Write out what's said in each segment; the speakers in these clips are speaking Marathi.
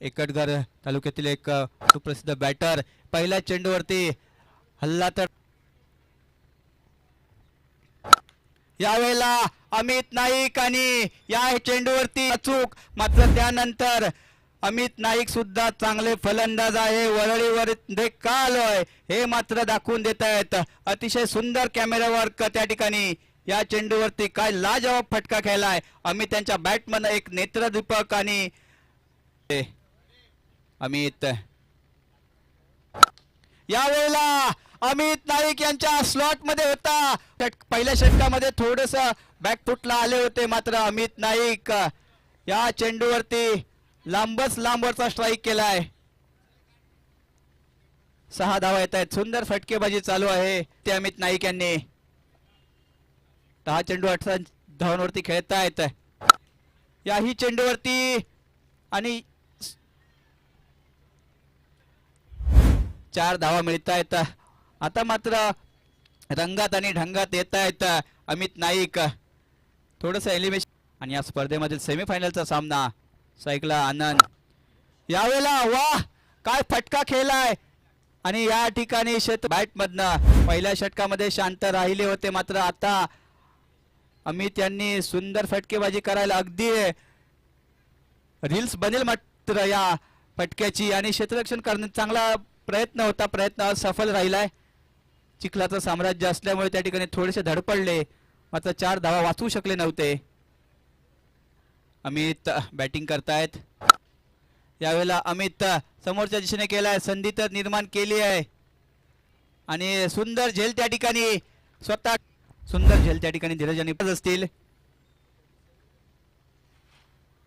एकटघर तालुक्यातील एक सुप्रसिद्ध बॅटर पहिल्या चेंडूवरती हल्ला तर यावेळेला अमित नाईक आणि या चेंडूवरती अचूक मात्र त्यानंतर अमित नाईक सुद्धा चांगले फलंदाज आहे वरळीवर का आलोय हे मात्र दाखवून देत आहेत अतिशय सुंदर कॅमेरा वर्क त्या ठिकाणी या चेंडूवरती काय लाजवाब फटका खेळलाय अमित यांच्या बॅटमन एक नेत्रदीपक आणि अमित यावेळेला अमित नाईक यांच्या स्लॉट मध्ये होता पहिल्या षटकामध्ये थोडस बॅकफुटला आले होते मात्र अमित नाईक या चेंडूवरती लांबवरचा स्ट्राईक केलाय 6 धावा येत आहेत सुंदर फटकेबाजी चालू आहे ते अमित नाईक यांनी 10 चेंडू 18 धावांवरती खेळतायत याही चेंडूवरती आणि 4 धावा मिळत आहेत आता मात्र रंगात आणि ढंगात येत आहेत अमित नाईक थोडस एलिमिनेशन आणि या स्पर्धेमधील सेमीफायनलचा सामना सायकला आनंद यावेळेला वाह काय फटका खेळलाय आणि या ठिकाणी बॅट मधनं पहिल्या षटकामध्ये शांत राहिले होते मात्र आता अमित यांनी सुंदर फटकेबाजी करायला अगदी रील्स बनेल मात्र या फटक्याची आणि क्षेत्ररक्षण करण्याचा चांगला प्रयत्न होता प्रयत्न सफल राहिलाय चिखलाचं साम्राज्य असल्यामुळे त्या ठिकाणी थोडेसे धडपडले मात्र 4 धावा वाचवू शकले नव्हते अमित बॅटिंग करतायत यावेळेला अमित समोरच्या दिशेने केलाय संधी तर निर्माण केली आहे आणि सुंदर झेल त्या ठिकाणी स्वतः सुंदर झेल त्या ठिकाणी धीरज यांनी असतील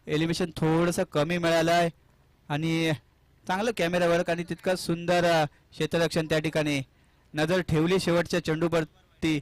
एलिव्हेशन थोडस कमी मिळालंय आणि चांगलं कॅमेरा वर्क आणि तितकं सुंदर क्षेत्ररक्षण त्या ठिकाणी नजर ठेवली शेवटच्या चेंडूवरती